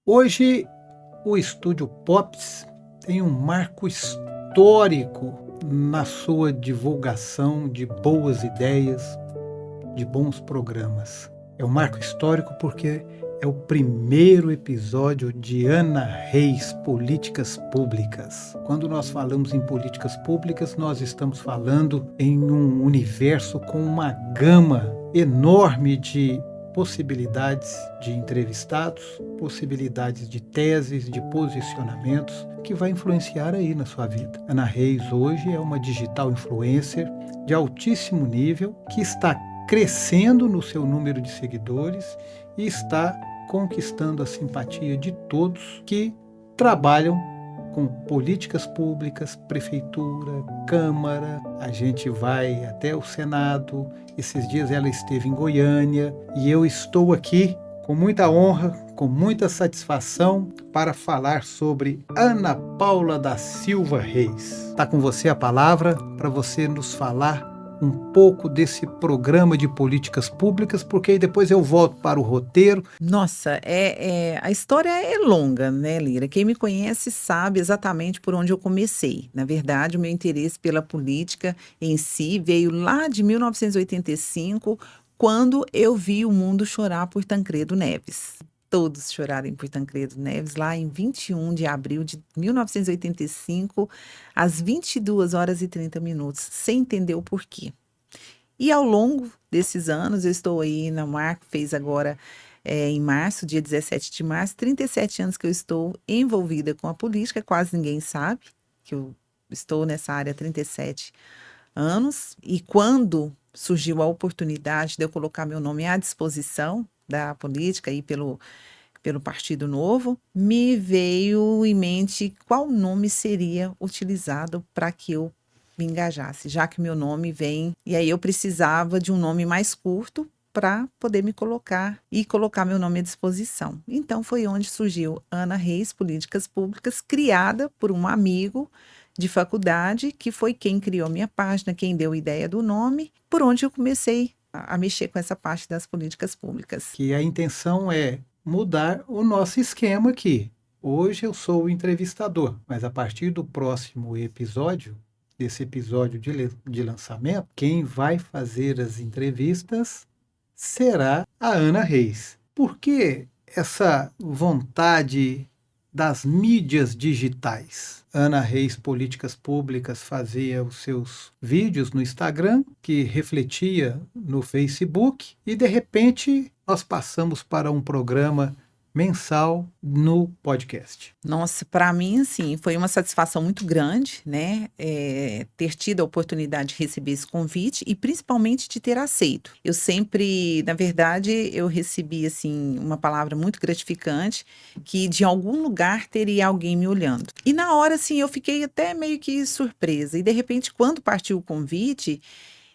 Hoje, o Estúdio Pops tem um marco histórico na sua divulgação de boas ideias, de bons programas. É um marco histórico porque é o primeiro episódio de Ana Reis, Políticas Públicas. Quando nós falamos em políticas públicas, nós estamos falando em um universo com uma gama enorme de possibilidades de entrevistados, possibilidades de teses, de posicionamentos que vai influenciar aí na sua vida. Ana Reis hoje é uma digital influencer de altíssimo nível que está crescendo no seu número de seguidores e está conquistando a simpatia de todos que trabalham com políticas públicas, prefeitura, Câmara, a gente vai até o Senado. Esses dias ela esteve em Goiânia e eu estou aqui com muita honra, com muita satisfação para falar sobre Ana Paula da Silva Reis. Está com você a palavra para você nos falar um pouco desse programa de políticas públicas, porque aí depois eu volto para o roteiro. Nossa, a história é longa, né, Lira? Quem me conhece sabe exatamente por onde eu comecei. Na verdade, o meu interesse pela política em si veio lá de 1985, quando eu vi o mundo chorar por Tancredo Neves. Todos chorarem por Tancredo Neves, lá em 21 de abril de 1985, às 22 horas e 30 minutos, sem entender o porquê. E ao longo desses anos, eu estou aí na Marco, fez agora em março, dia 17 de março, 37 anos que eu estou envolvida com a política, quase ninguém sabe que eu estou nessa área há 37 anos. E quando surgiu a oportunidade de eu colocar meu nome à disposição da política aí pelo Partido Novo, me veio em mente qual nome seria utilizado para que eu me engajasse, já que meu nome vem, e aí eu precisava de um nome mais curto para poder me colocar e colocar meu nome à disposição. Então foi onde surgiu Ana Reis, Políticas Públicas, criada por um amigo de faculdade, que foi quem criou minha página, quem deu a ideia do nome, por onde eu comecei a mexer com essa parte das políticas públicas. Que a intenção é mudar o nosso esquema aqui. Hoje eu sou o entrevistador, mas a partir do próximo episódio, desse episódio de lançamento, quem vai fazer as entrevistas será a Ana Reis. Por que essa vontade das mídias digitais? Ana Reis, Políticas Públicas, fazia os seus vídeos no Instagram, que refletia no Facebook, e de repente nós passamos para um programa mensal no podcast. Nossa, para mim, assim, foi uma satisfação muito grande, né, ter tido a oportunidade de receber esse convite e principalmente de ter aceito. Eu sempre, na verdade, eu recebi, assim, uma palavra muito gratificante, que de algum lugar teria alguém me olhando. E na hora, assim, eu fiquei até meio que surpresa. E de repente, quando partiu o convite,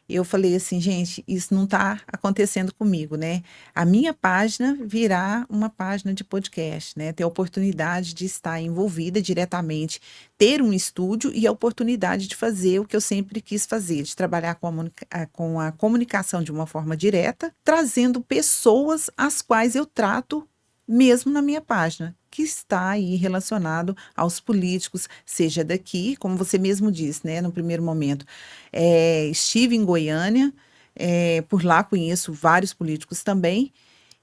eu falei assim, gente, isso não está acontecendo comigo, né? A minha página virá uma página de podcast, né? Ter a oportunidade de estar envolvida diretamente, ter um estúdio e a oportunidade de fazer o que eu sempre quis fazer, de trabalhar com a comunicação de uma forma direta, trazendo pessoas às quais eu trato mesmo na minha página, que está aí relacionado aos políticos, seja daqui, como você mesmo disse, né, no primeiro momento. Estive em Goiânia, por lá conheço vários políticos também,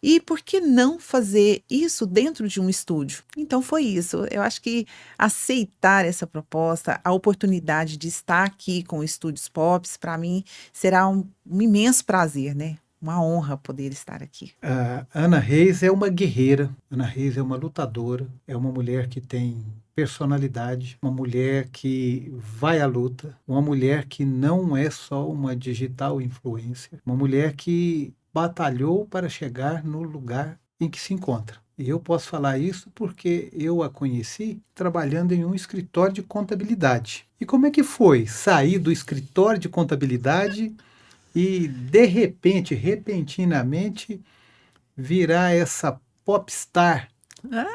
e por que não fazer isso dentro de um estúdio? Então foi isso. Eu acho que aceitar essa proposta, a oportunidade de estar aqui com o Estúdios Pops, para mim será um imenso prazer, né? Uma honra poder estar aqui. A Ana Reis é uma guerreira, Ana Reis é uma lutadora, é uma mulher que tem personalidade, uma mulher que vai à luta, uma mulher que não é só uma digital influencer, uma mulher que batalhou para chegar no lugar em que se encontra. E eu posso falar isso porque eu a conheci trabalhando em um escritório de contabilidade. E como é que foi sair do escritório de contabilidade e, de repente, repentinamente, virar essa popstar,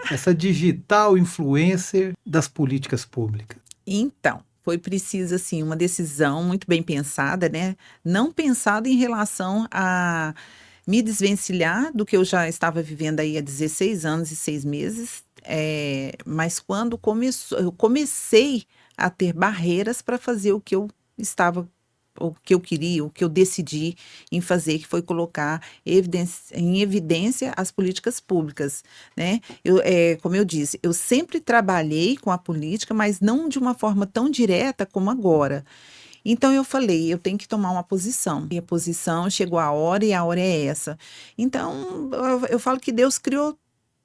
essa digital influencer das políticas públicas? Então, foi preciso, assim, uma decisão muito bem pensada, né, não pensada em relação a me desvencilhar do que eu já estava vivendo aí há 16 anos e 6 meses, mas quando eu comecei a ter barreiras para fazer o que eu estava, o que eu queria, o que eu decidi em fazer, que foi colocar em evidência as políticas públicas, né? Como eu disse, eu sempre trabalhei com a política, mas não de uma forma tão direta como agora. Então eu falei, eu tenho que tomar uma posição. E a posição chegou a hora e a hora é essa. Então eu falo que Deus criou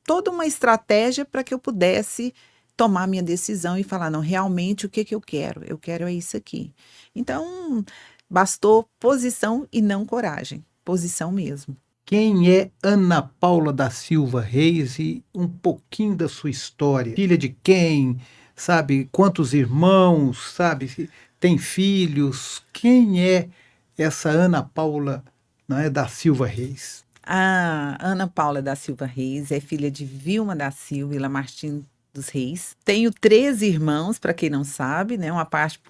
toda uma estratégia para que eu pudesse tomar minha decisão e falar, não, realmente o que que eu quero? Eu quero é isso aqui. Então, bastou posição e não coragem. Posição mesmo. Quem é Ana Paula da Silva Reis e um pouquinho da sua história? Filha de quem? Sabe? Quantos irmãos? Sabe? Tem filhos? Quem é essa Ana Paula, não é, da Silva Reis? A Ana Paula da Silva Reis é filha de Vilma da Silva e Lamartine dos Reis. Tenho 13 irmãos, para quem não sabe, né? Uma parte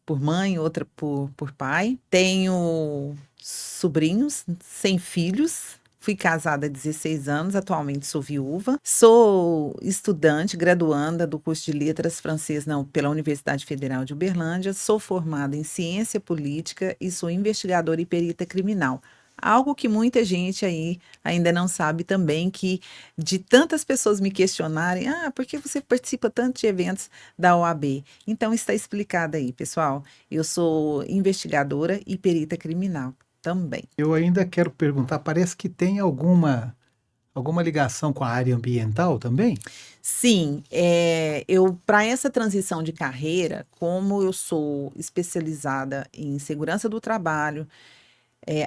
por mãe, outra por pai. Tenho sobrinhos, sem filhos. Fui casada há 16 anos, atualmente sou viúva. Sou estudante, graduanda do curso de Letras Francês pela Universidade Federal de Uberlândia. Sou formada em Ciência Política e sou investigadora e perita criminal. Algo que muita gente aí ainda não sabe também, que de tantas pessoas me questionarem, por que você participa tanto de eventos da OAB? Então está explicado aí, pessoal. Eu sou investigadora e perita criminal também. Eu ainda quero perguntar, parece que tem alguma ligação com a área ambiental também? Sim, eu para essa transição de carreira, como eu sou especializada em segurança do trabalho,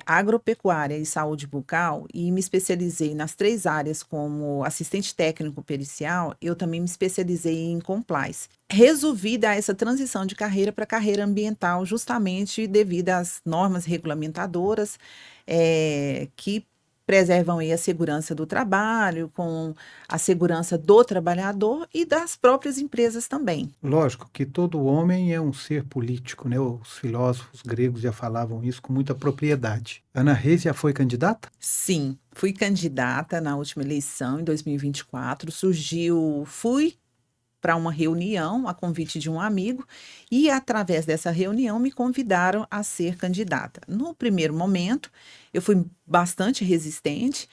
agropecuária e saúde bucal, e me especializei nas 3 áreas como assistente técnico pericial, eu também me especializei em compliance. Resolvi dar essa transição de carreira para carreira ambiental, justamente devido às normas regulamentadoras, que preservam aí a segurança do trabalho, com a segurança do trabalhador e das próprias empresas também. Lógico que todo homem é um ser político, né? Os filósofos gregos já falavam isso com muita propriedade. Ana Reis já foi candidata? Sim, fui candidata na última eleição, em 2024. Fui para uma reunião, a convite de um amigo, e através dessa reunião me convidaram a ser candidata. No primeiro momento, eu fui bastante resistente,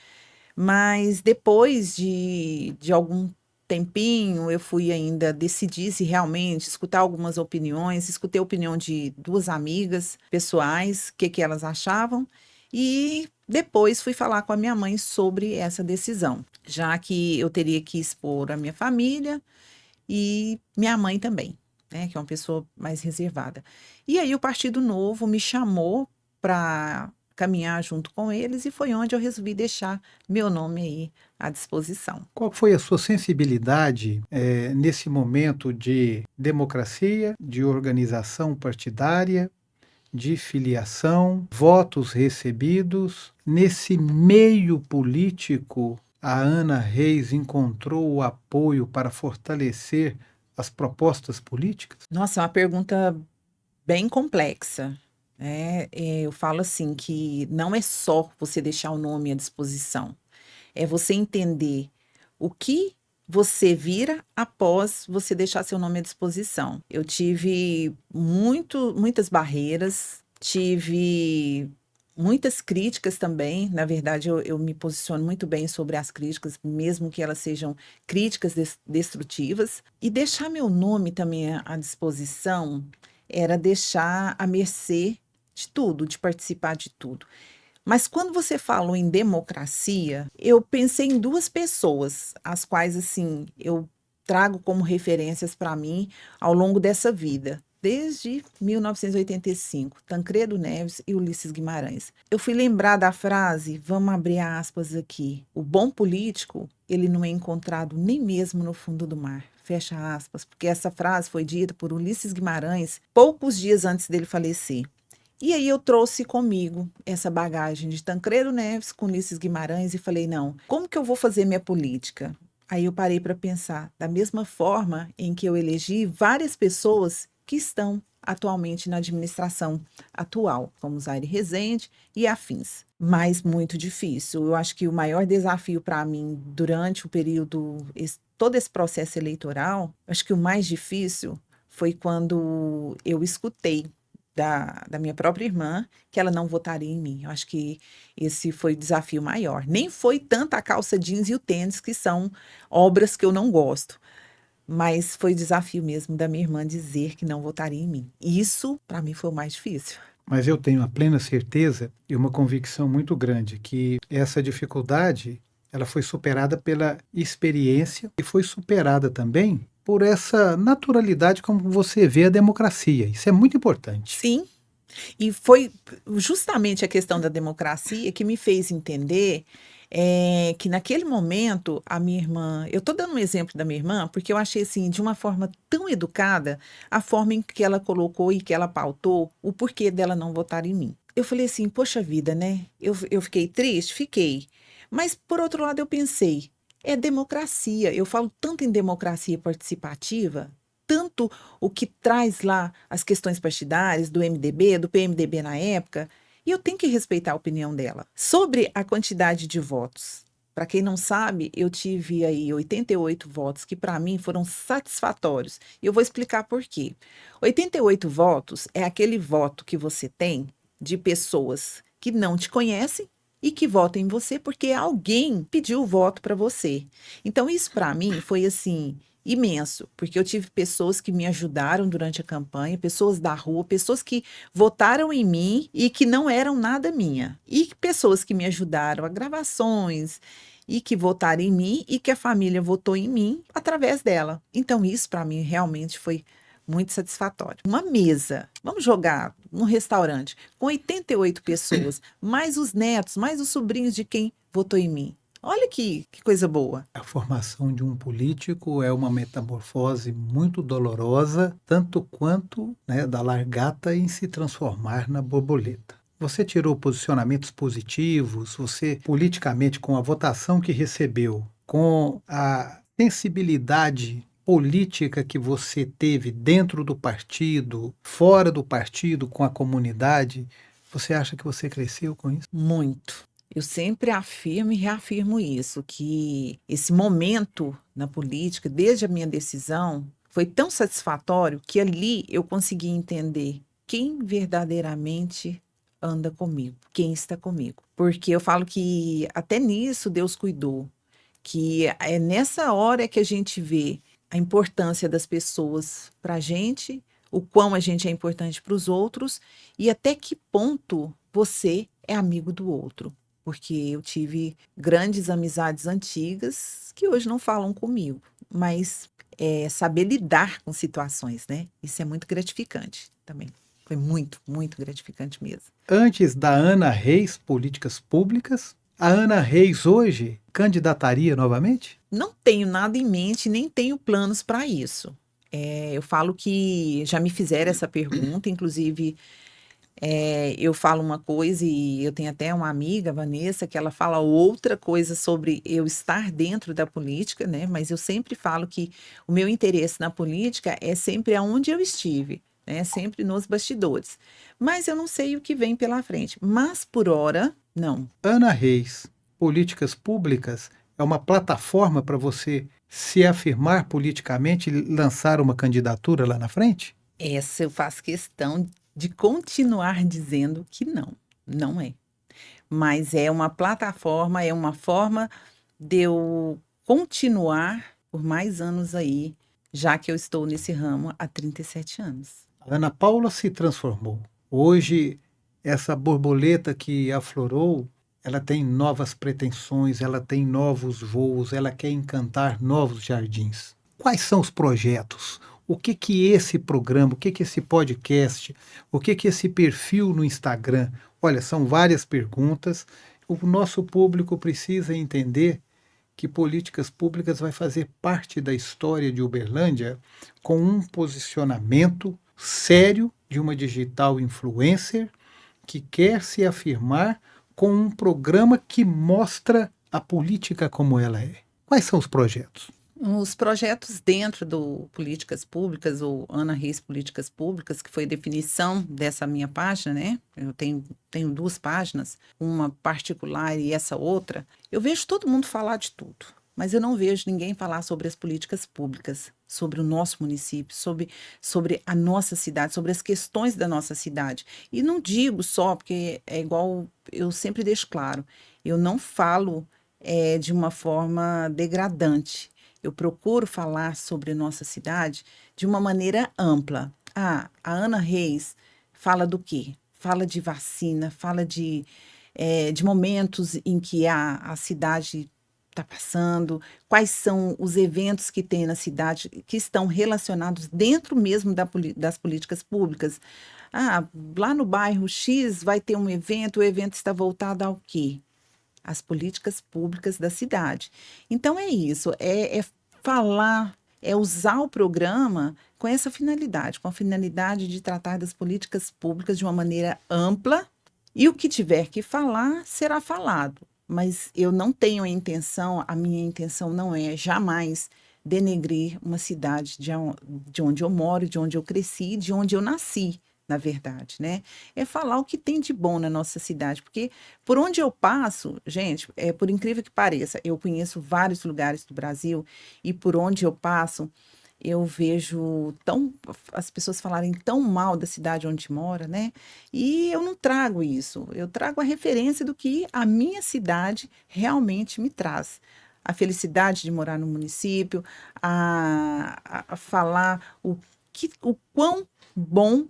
mas depois de algum tempinho, eu fui ainda decidir se realmente escutar algumas opiniões, escutei a opinião de 2 amigas pessoais, o que que elas achavam, e depois fui falar com a minha mãe sobre essa decisão, já que eu teria que expor a minha família e minha mãe também, né, que é uma pessoa mais reservada. E aí o Partido Novo me chamou para caminhar junto com eles e foi onde eu resolvi deixar meu nome aí à disposição. Qual foi a sua sensibilidade nesse momento de democracia, de organização partidária, de filiação, votos recebidos? Nesse meio político, a Ana Reis encontrou o apoio para fortalecer as propostas políticas? Nossa, é uma pergunta bem complexa, né? Eu falo assim que não é só você deixar o nome à disposição, é você entender o que você vira após você deixar seu nome à disposição. Eu tive muitas barreiras, tive muitas críticas também. Na verdade, eu me posiciono muito bem sobre as críticas, mesmo que elas sejam críticas destrutivas. E deixar meu nome também à disposição era deixar à mercê de tudo, de participar de tudo. Mas quando você falou em democracia, eu pensei em 2 pessoas, as quais, assim, eu trago como referências para mim ao longo dessa vida, desde 1985, Tancredo Neves e Ulisses Guimarães. Eu fui lembrar da frase, vamos abrir aspas aqui, o bom político, ele não é encontrado nem mesmo no fundo do mar. Fecha aspas, porque essa frase foi dita por Ulisses Guimarães poucos dias antes dele falecer. E aí eu trouxe comigo essa bagagem de Tancredo Neves com Ulisses Guimarães e falei, não, como que eu vou fazer minha política? Aí eu parei para pensar, da mesma forma em que eu elegi várias pessoas que estão atualmente na administração atual, como Zaire Rezende e afins. Mas muito difícil. Eu acho que o maior desafio para mim durante o período, todo esse processo eleitoral, acho que o mais difícil foi quando eu escutei da minha própria irmã que ela não votaria em mim. Eu acho que esse foi o desafio maior. Nem foi tanto a calça jeans e o tênis, que são obras que eu não gosto, mas foi o desafio mesmo da minha irmã dizer que não votaria em mim. Isso, para mim, foi o mais difícil. Mas eu tenho a plena certeza e uma convicção muito grande que essa dificuldade ela foi superada pela experiência e foi superada também por essa naturalidade como você vê a democracia. Isso é muito importante. Sim, e foi justamente a questão da democracia que me fez entender que naquele momento a minha irmã, eu estou dando um exemplo da minha irmã, porque eu achei assim, de uma forma tão educada, a forma em que ela colocou e que ela pautou o porquê dela não votar em mim. Eu falei assim, poxa vida, né? Eu fiquei triste? Fiquei. Mas, por outro lado, eu pensei, é democracia. Eu falo tanto em democracia participativa, tanto o que traz lá as questões partidárias do MDB, do PMDB na época, e eu tenho que respeitar a opinião dela. Sobre a quantidade de votos, para quem não sabe, eu tive aí 88 votos que para mim foram satisfatórios. E eu vou explicar por quê. 88 votos é aquele voto que você tem de pessoas que não te conhecem e que votam em você porque alguém pediu o voto para você. Então isso para mim foi assim imenso, porque eu tive pessoas que me ajudaram durante a campanha, pessoas da rua, pessoas que votaram em mim e que não eram nada minha, e pessoas que me ajudaram a gravações e que votaram em mim e que a família votou em mim através dela. Então isso para mim realmente foi muito satisfatório. Uma mesa, vamos jogar num restaurante com 88 pessoas, mais os netos, mais os sobrinhos de quem votou em mim. Olha que coisa boa. A formação de um político é uma metamorfose muito dolorosa, tanto quanto, né, da largata em se transformar na borboleta. Você tirou posicionamentos positivos, você politicamente, com a votação que recebeu, com a sensibilidade política que você teve dentro do partido, fora do partido, com a comunidade, você acha que você cresceu com isso? Muito. Eu sempre afirmo e reafirmo isso, que esse momento na política, desde a minha decisão, foi tão satisfatório que ali eu consegui entender quem verdadeiramente anda comigo, quem está comigo. Porque eu falo que até nisso Deus cuidou, que é nessa hora que a gente vê a importância das pessoas para a gente, o quão a gente é importante para os outros e até que ponto você é amigo do outro. Porque eu tive grandes amizades antigas que hoje não falam comigo, mas saber lidar com situações, né? Isso é muito gratificante também. Foi muito, muito gratificante mesmo. Antes da Ana Reis Políticas Públicas, a Ana Reis hoje candidataria novamente? Não tenho nada em mente, nem tenho planos para isso. Eu falo que já me fizeram essa pergunta, inclusive eu falo uma coisa e eu tenho até uma amiga, Vanessa, que ela fala outra coisa sobre eu estar dentro da política, né? Mas eu sempre falo que o meu interesse na política é sempre aonde eu estive, né? Sempre nos bastidores. Mas eu não sei o que vem pela frente. Mas por hora, não. Ana Reis, Políticas Públicas é uma plataforma para você se afirmar politicamente e lançar uma candidatura lá na frente? Essa eu faço questão de continuar dizendo que não, não é. Mas é uma plataforma, é uma forma de eu continuar por mais anos aí, já que eu estou nesse ramo há 37 anos. A Ana Paula se transformou. Hoje, essa borboleta que aflorou, ela tem novas pretensões, ela tem novos voos, ela quer encantar novos jardins. Quais são os projetos? O que que esse programa, o que que esse podcast, o que que esse perfil no Instagram? Olha, são várias perguntas. O nosso público precisa entender que políticas públicas vai fazer parte da história de Uberlândia com um posicionamento sério de uma digital influencer que quer se afirmar com um programa que mostra a política como ela é. Quais são os projetos? Os projetos dentro do Políticas Públicas, ou Ana Reis Políticas Públicas, que foi a definição dessa minha página, né? Eu tenho duas páginas, uma particular e essa outra. Eu vejo todo mundo falar de tudo, mas eu não vejo ninguém falar sobre as políticas públicas, sobre o nosso município, sobre a nossa cidade, sobre as questões da nossa cidade. E não digo só, porque é igual, eu sempre deixo claro, eu não falo de uma forma degradante. Eu procuro falar sobre nossa cidade de uma maneira ampla. Ah, a Ana Reis fala do quê? Fala de vacina, fala de momentos em que a cidade está passando, quais são os eventos que tem na cidade que estão relacionados dentro mesmo das políticas públicas. Ah, lá no bairro X vai ter um evento, o evento está voltado ao quê? As políticas públicas da cidade. Então é isso, é falar, é usar o programa com essa finalidade, com a finalidade de tratar das políticas públicas de uma maneira ampla, e o que tiver que falar será falado. Mas eu não tenho a minha intenção não é jamais denegrir uma cidade de onde eu moro, de onde eu cresci, de onde eu nasci, na verdade, né? É falar o que tem de bom na nossa cidade, porque por onde eu passo, gente, por incrível que pareça, eu conheço vários lugares do Brasil e por onde eu passo, eu vejo as pessoas falarem tão mal da cidade onde mora, né? E eu não trago isso, eu trago a referência do que a minha cidade realmente me traz. A felicidade de morar no município, a falar o quão bom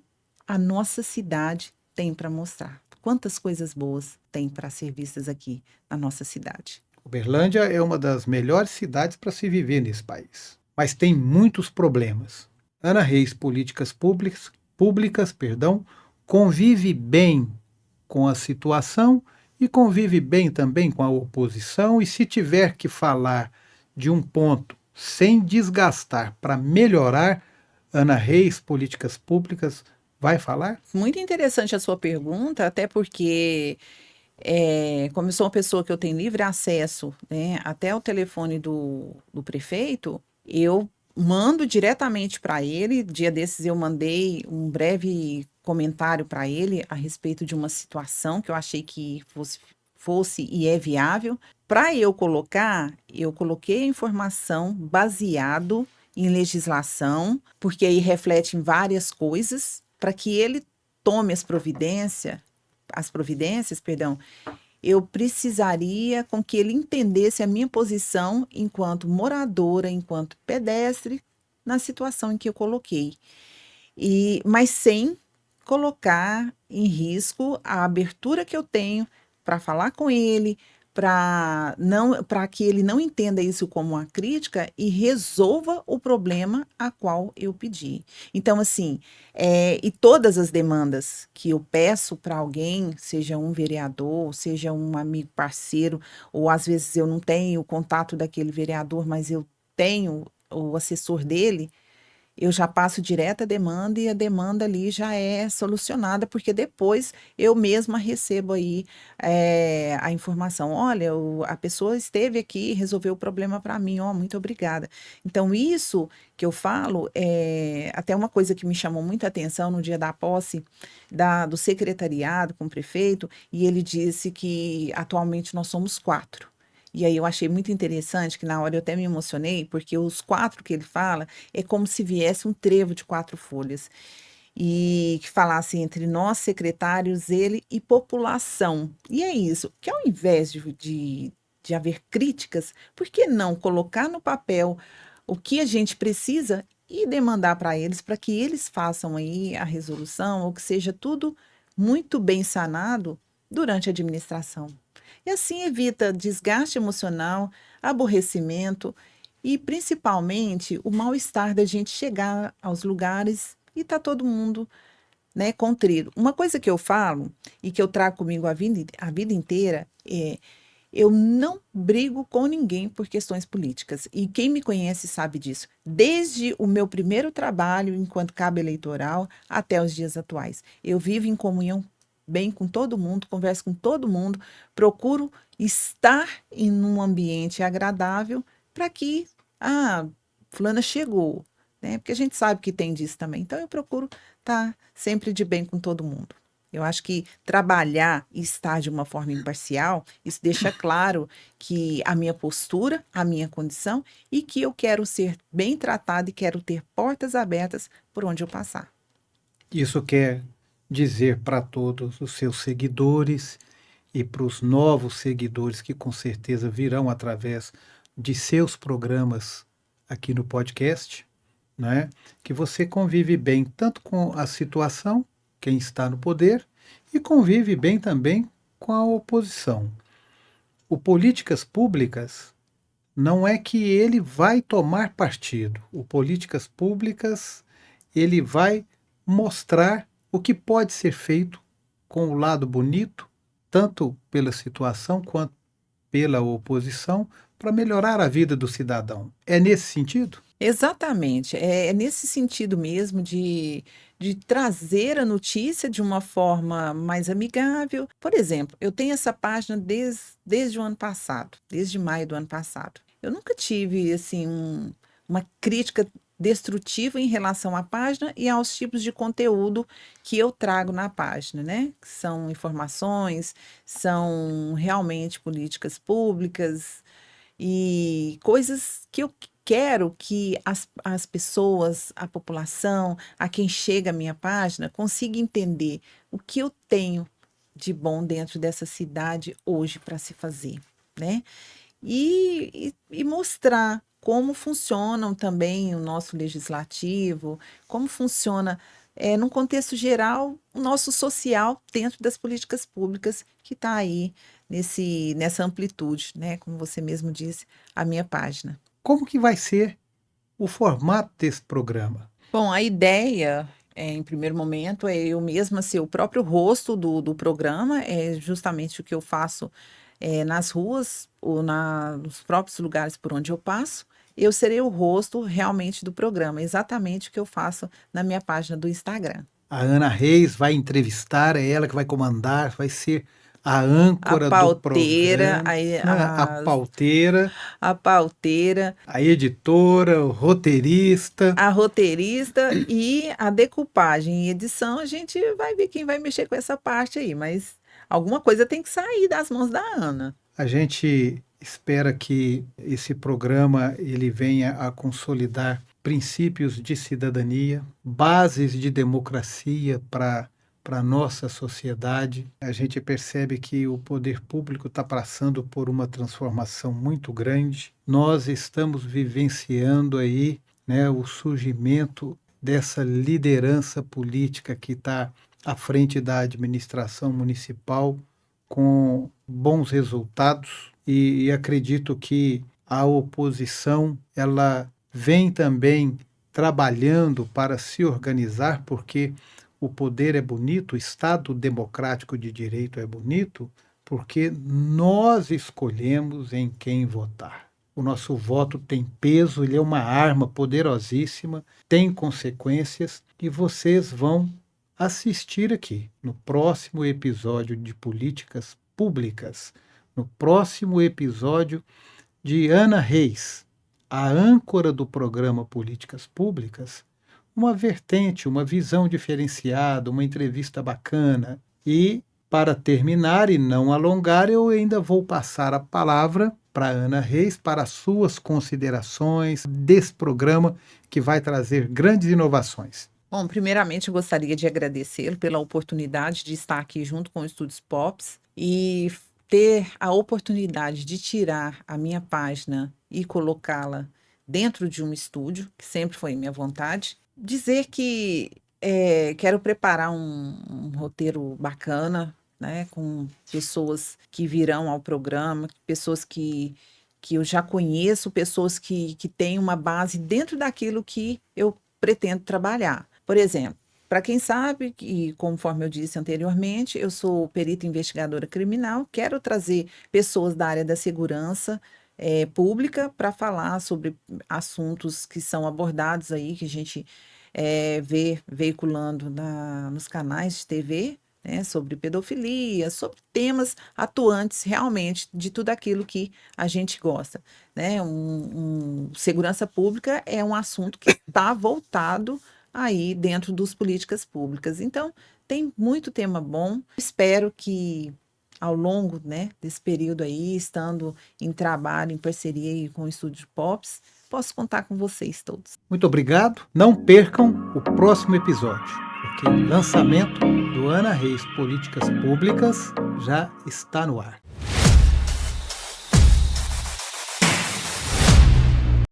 a nossa cidade tem para mostrar. Quantas coisas boas tem para ser vistas aqui na nossa cidade. Uberlândia é uma das melhores cidades para se viver nesse país, mas tem muitos problemas. Ana Reis Políticas Públicas, convive bem com a situação e convive bem também com a oposição, e se tiver que falar de um ponto sem desgastar para melhorar, Ana Reis Políticas Públicas vai falar? Muito interessante a sua pergunta, até porque, como eu sou uma pessoa que eu tenho livre acesso, né, até o telefone do prefeito, eu mando diretamente para ele. Dia desses eu mandei um breve comentário para ele a respeito de uma situação que eu achei que fosse e é viável. Para eu coloquei a informação baseado em legislação, porque aí reflete em várias coisas, para que ele tome as providências, perdão, eu precisaria com que ele entendesse a minha posição enquanto moradora, enquanto pedestre, na situação em que eu coloquei. Mas sem colocar em risco a abertura que eu tenho para falar com ele, para que ele não entenda isso como uma crítica e resolva o problema a qual eu pedi. Então, assim, e todas as demandas que eu peço para alguém, seja um vereador, seja um amigo parceiro, ou às vezes eu não tenho o contato daquele vereador, mas eu tenho o assessor dele, eu já passo direto a demanda e a demanda ali já é solucionada, porque depois eu mesma recebo aí a informação. Olha, a pessoa esteve aqui e resolveu o problema para mim, ó, muito obrigada. Então, isso que eu falo é até uma coisa que me chamou muita atenção no dia da posse do secretariado com o prefeito, e ele disse que atualmente nós somos 4. E aí eu achei muito interessante, que na hora eu até me emocionei, porque os 4 que ele fala é como se viesse um trevo de 4 folhas. E que falasse entre nós, secretários, ele e população. E é isso, que ao invés de haver críticas, por que não colocar no papel o que a gente precisa e demandar para eles, para que eles façam aí a resolução, ou que seja tudo muito bem sanado durante a administração. E assim evita desgaste emocional, aborrecimento e principalmente o mal-estar da gente chegar aos lugares e tá todo mundo, né, contrito. Uma coisa que eu falo e que eu trago comigo a vida inteira é: eu não brigo com ninguém por questões políticas. E quem me conhece sabe disso. Desde o meu primeiro trabalho enquanto cabo eleitoral até os dias atuais. Eu vivo em comunhão bem com todo mundo, converso com todo mundo, procuro estar em um ambiente agradável para que ah, fulana chegou, né? Porque a gente sabe que tem disso também. Então eu procuro estar sempre de bem com todo mundo. Eu acho que trabalhar e estar de uma forma imparcial, isso deixa claro que a minha postura, a minha condição e que eu quero ser bem tratada e quero ter portas abertas por onde eu passar. Isso quer dizer para todos os seus seguidores e para os novos seguidores que com certeza virão através de seus programas aqui no podcast, né? Que você convive bem tanto com a situação, quem está no poder, e convive bem também com a oposição. O Políticas Públicas não é que ele vai tomar partido. O Políticas Públicas, ele vai mostrar o que pode ser feito com o lado bonito, tanto pela situação quanto pela oposição, para melhorar a vida do cidadão. É nesse sentido? Exatamente, é nesse sentido mesmo de trazer a notícia de uma forma mais amigável. Por exemplo, eu tenho essa página desde o ano passado, desde maio do ano passado. Eu nunca tive, assim, uma crítica destrutiva em relação à página e aos tipos de conteúdo que eu trago na página, né? Que são informações, são realmente políticas públicas e coisas que eu quero que as pessoas, a população, a quem chega à minha página, consiga entender o que eu tenho de bom dentro dessa cidade hoje para se fazer, né? E mostrar como funcionam também o nosso legislativo, como funciona, num contexto geral, o nosso social dentro das políticas públicas que está aí nessa amplitude, né? Como você mesmo disse, a minha página. Como que vai ser o formato desse programa? Bom, a ideia, em primeiro momento, é eu mesma ser o próprio rosto do programa, é justamente o que eu faço nas ruas ou nos próprios lugares por onde eu passo. Eu serei o rosto realmente do programa, exatamente o que eu faço na minha página do Instagram. A Ana Reis vai entrevistar, é ela que vai comandar, vai ser a A âncora do pauteira, programa, a pauteira, a pauteira, a editora, o roteirista. a roteirista e a decupagem e edição, a gente vai ver quem vai mexer com essa parte aí, mas alguma coisa tem que sair das mãos da Ana. A gente espera que esse programa ele venha a consolidar princípios de cidadania, bases de democracia para a nossa sociedade. A gente percebe que o poder público está passando por uma transformação muito grande. Nós estamos vivenciando aí, né, o surgimento dessa liderança política que está à frente da administração municipal com bons resultados e acredito que a oposição ela vem também trabalhando para se organizar, porque o poder é bonito, o Estado democrático de direito é bonito, porque nós escolhemos em quem votar. O nosso voto tem peso, ele é uma arma poderosíssima, tem consequências e vocês vão assistir aqui no próximo episódio de Políticas Públicas, no próximo episódio de Ana Reis, a âncora do programa Políticas Públicas, uma vertente, uma visão diferenciada, uma entrevista bacana. E, para terminar e não alongar, eu ainda vou passar a palavra para Ana Reis para as suas considerações desse programa que vai trazer grandes inovações. Bom, primeiramente eu gostaria de agradecê-lo pela oportunidade de estar aqui junto com o Estúdios Pops e ter a oportunidade de tirar a minha página e colocá-la dentro de um estúdio, que sempre foi minha vontade. Dizer que quero preparar um roteiro bacana, né, com pessoas que virão ao programa, pessoas que eu já conheço, pessoas que têm uma base dentro daquilo que eu pretendo trabalhar. Por exemplo, para quem sabe, e conforme eu disse anteriormente, eu sou perita investigadora criminal, quero trazer pessoas da área da segurança pública para falar sobre assuntos que são abordados aí, que a gente vê veiculando nos canais de TV, né, sobre pedofilia, sobre temas atuantes realmente de tudo aquilo que a gente gosta, né? Segurança pública é um assunto que está voltado aí dentro das políticas públicas. Então, tem muito tema bom. Espero que ao longo, né, desse período aí, estando em trabalho, em parceria aí com o Estúdio Pops, posso contar com vocês todos. Muito obrigado. Não percam o próximo episódio, porque o lançamento do Ana Reis Políticas Públicas já está no ar.